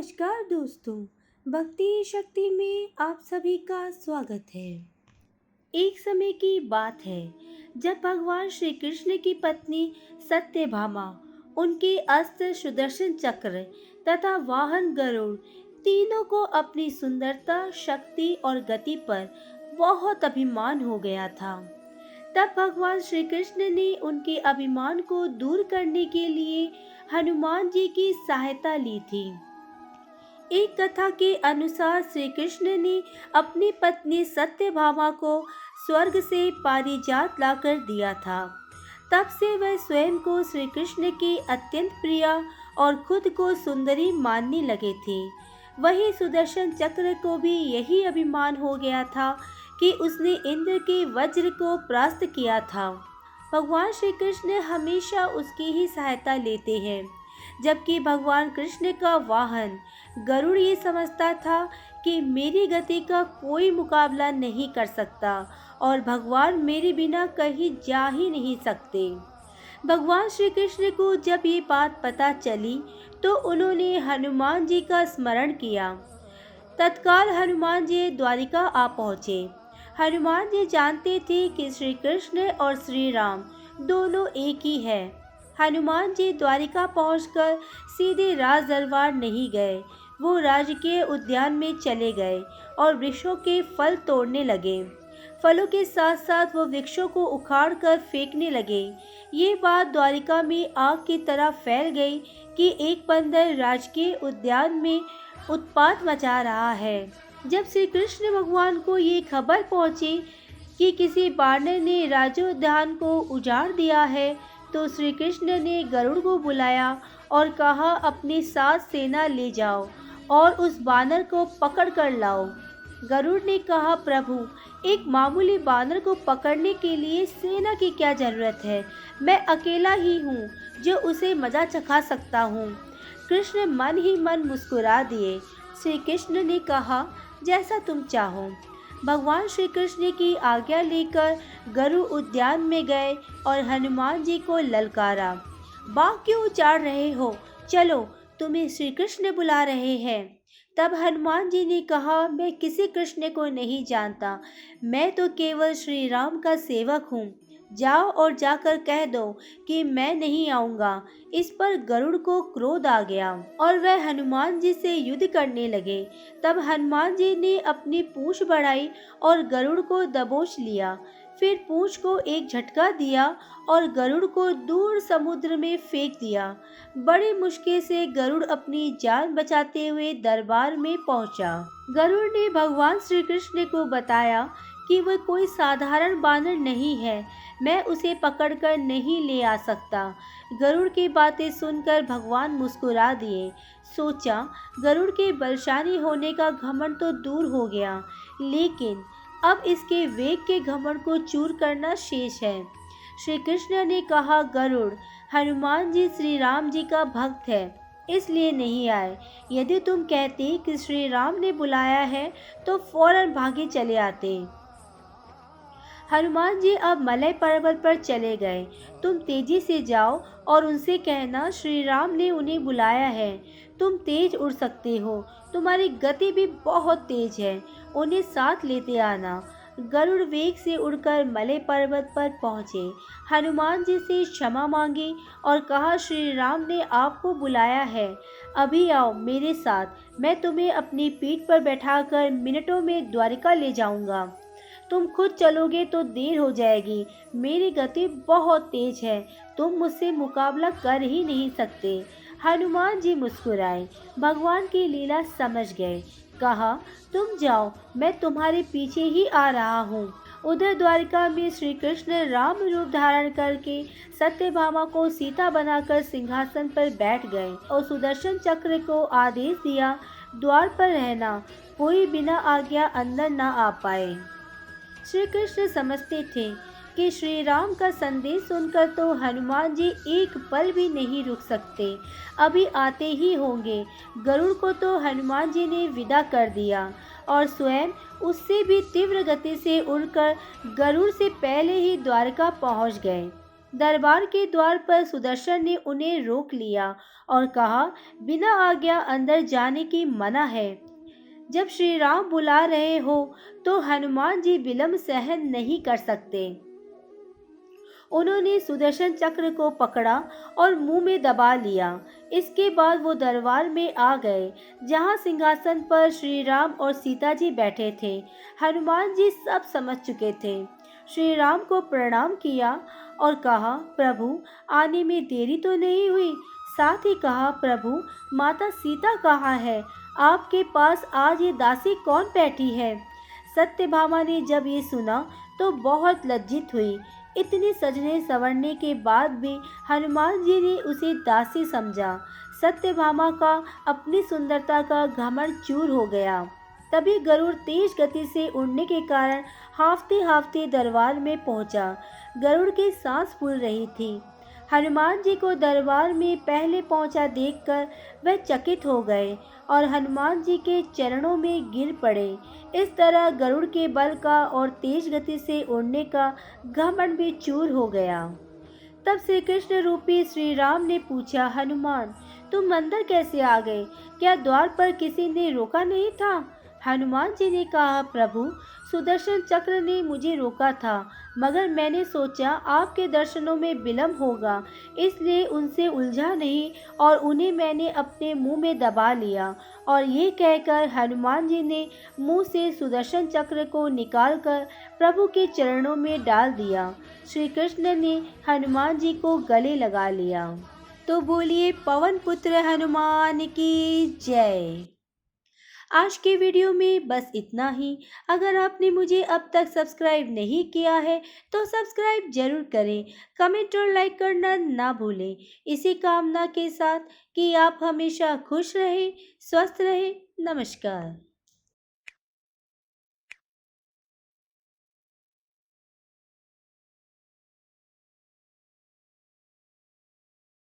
नमस्कार दोस्तों, भक्ति शक्ति में आप सभी का स्वागत है। एक समय की बात है जब भगवान श्री कृष्ण की पत्नी सत्यभामा उनके अस्त्र सुदर्शन चक्र तथा वाहन गरुड़ तीनों को अपनी सुंदरता, शक्ति और गति पर बहुत अभिमान हो गया था। तब भगवान श्री कृष्ण ने उनके अभिमान को दूर करने के लिए हनुमान जी की सहायता ली थी। एक कथा के अनुसार श्री कृष्ण ने अपनी पत्नी सत्यभामा को स्वर्ग से पारिजात लाकर दिया था। तब से वह स्वयं को श्री कृष्ण की अत्यंत प्रिय और खुद को सुंदरी मानने लगे थे। वही सुदर्शन चक्र को भी यही अभिमान हो गया था कि उसने इंद्र के वज्र को परास्त किया था। भगवान श्री कृष्ण हमेशा उसकी ही सहायता लेते हैं, जबकि भगवान कृष्ण का वाहन गरुड़ ये समझता था कि मेरी गति का कोई मुकाबला नहीं कर सकता और भगवान मेरे बिना कहीं जा ही नहीं सकते। भगवान श्री कृष्ण को जब ये बात पता चली तो उन्होंने हनुमान जी का स्मरण किया। तत्काल हनुमान जी द्वारिका आ पहुँचे। हनुमान जी जानते थे कि श्री कृष्ण और श्री राम दोनों एक ही है। हनुमान जी द्वारिका पहुंचकर सीधे राज दरबार नहीं गए, वो राजकीय उद्यान में चले गए और वृक्षों के फल तोड़ने लगे। फलों के साथ साथ वो वृक्षों को उखाड़ कर फेंकने लगे। ये बात द्वारिका में आग की तरह फैल गई कि एक बंदर राजकीय उद्यान में उत्पात मचा रहा है। जब श्री कृष्ण भगवान को ये खबर पहुंची कि किसी बानर ने राजोद्यान को उजाड़ दिया है, तो श्री कृष्ण ने गरुड़ को बुलाया और कहा, अपने साथ सेना ले जाओ और उस बानर को पकड़ कर लाओ। गरुड़ ने कहा, प्रभु, एक मामूली बानर को पकड़ने के लिए सेना की क्या जरूरत है? मैं अकेला ही हूँ जो उसे मजा चखा सकता हूँ। कृष्ण मन ही मन मुस्कुरा दिए। श्री कृष्ण ने कहा, जैसा तुम चाहो। भगवान श्री कृष्ण की आज्ञा लेकर गरुड़ उद्यान में गए और हनुमान जी को ललकारा। बाग क्यों उजाड़ रहे हो? चलो, तुम्हें श्री कृष्ण बुला रहे हैं। तब हनुमान जी ने कहा, मैं किसी कृष्ण को नहीं जानता, मैं तो केवल श्री राम का सेवक हूँ। जाओ और जाकर कह दो कि मैं नहीं आऊँगा। इस पर गरुड़ को क्रोध आ गया और वह हनुमान जी से युद्ध करने लगे। तब हनुमान जी ने अपनी पूंछ बढ़ाई और गरुड़ को दबोच लिया। फिर पूंछ को एक झटका दिया और गरुड़ को दूर समुद्र में फेंक दिया। बड़ी मुश्किल से गरुड़ अपनी जान बचाते हुए दरबार में पहुंचा। गरुड़ ने भगवान श्री कृष्ण को बताया कि वह कोई साधारण बानर नहीं है, मैं उसे पकड़कर नहीं ले आ सकता। गरुड़ की बातें सुनकर भगवान मुस्कुरा दिए। सोचा, गरुड़ के बलशाली होने का घमंड तो दूर हो गया, लेकिन अब इसके वेग के घमंड को चूर करना शेष है। श्री कृष्ण ने कहा, गरुड़, हनुमान जी श्री राम जी का भक्त है, इसलिए नहीं आए। यदि तुम कहते कि श्री राम ने बुलाया है तो फौरन भागे चले आते। हनुमान जी अब मलय पर्वत पर चले गए। तुम तेजी से जाओ और उनसे कहना, श्री राम ने उन्हें बुलाया है। तुम तेज उड़ सकते हो, तुम्हारी गति भी बहुत तेज है, उन्हें साथ लेते आना। गरुड़ वेग से उड़कर मलय पर्वत पर पहुँचे। हनुमान जी से क्षमा मांगी और कहा, श्री राम ने आपको बुलाया है, अभी आओ मेरे साथ, मैं तुम्हें अपनी पीठ पर बैठाकर मिनटों में द्वारिका ले जाऊंगा। तुम खुद चलोगे तो देर हो जाएगी, मेरी गति बहुत तेज है, तुम मुझसे मुकाबला कर ही नहीं सकते। हनुमान जी मुस्कुराए, भगवान की लीला समझ गए। कहा, तुम जाओ, मैं तुम्हारे पीछे ही आ रहा हूँ। उधर द्वारिका में श्री कृष्ण राम रूप धारण करके सत्यभामा को सीता बनाकर सिंहासन पर बैठ गए और सुदर्शन चक्र को आदेश दिया, द्वार पर रहना, कोई बिना आज्ञा अंदर न आ पाए। श्री कृष्ण समझते थे कि श्री राम का संदेश सुनकर तो हनुमान जी एक पल भी नहीं रुक सकते, अभी आते ही होंगे। गरुड़ को तो हनुमान जी ने विदा कर दिया और स्वयं उससे भी तीव्र गति से उड़कर गरुड़ से पहले ही द्वारका पहुंच गए। दरबार के द्वार पर सुदर्शन ने उन्हें रोक लिया और कहा, बिना आज्ञा अंदर जाने की मना है। जब श्री राम बुला रहे हो तो हनुमान जी विलंब सहन नहीं कर सकते। उन्होंने सुदर्शन चक्र को पकड़ा और मुंह में दबा लिया। इसके बाद वो दरबार में आ गए, जहां सिंहासन पर श्री राम और सीता जी बैठे थे। हनुमान जी सब समझ चुके थे। श्री राम को प्रणाम किया और कहा, प्रभु आने में देरी तो नहीं हुई? साथ ही कहा, प्रभु माता सीता कहाँ है? आपके पास आज ये दासी कौन बैठी है? सत्यभामा ने जब ये सुना तो बहुत लज्जित हुई। इतने सजने संवरने के बाद भी हनुमान जी ने उसे दासी समझा। सत्यभामा का अपनी सुंदरता का घमंड चूर हो गया। तभी गरुड़ तेज गति से उड़ने के कारण हांफते हांफते दरबार में पहुंचा। गरुड़ की सांस फूल रही थी। हनुमान जी को दरबार में पहले पहुंचा देखकर वह चकित हो गए और हनुमान जी के चरणों में गिर पड़े। इस तरह गरुड़ के बल का और तेज गति से उड़ने का घमंड भी चूर हो गया। तब श्री कृष्ण रूपी श्री राम ने पूछा, हनुमान तुम अंदर कैसे आ गए? क्या द्वार पर किसी ने रोका नहीं था? हनुमान जी ने कहा, प्रभु सुदर्शन चक्र ने मुझे रोका था, मगर मैंने सोचा आपके दर्शनों में विलंब होगा, इसलिए उनसे उलझा नहीं और उन्हें मैंने अपने मुंह में दबा लिया। और ये कहकर हनुमान जी ने मुंह से सुदर्शन चक्र को निकालकर प्रभु के चरणों में डाल दिया। श्री कृष्ण ने हनुमान जी को गले लगा लिया। तो बोलिए पवन पुत्र हनुमान की जय। आज के वीडियो में बस इतना ही। अगर आपने मुझे अब तक सब्सक्राइब नहीं किया है तो सब्सक्राइब जरूर करें, कमेंट और लाइक करना ना भूलें। इसी कामना के साथ कि आप हमेशा खुश रहें, स्वस्थ रहें। नमस्कार।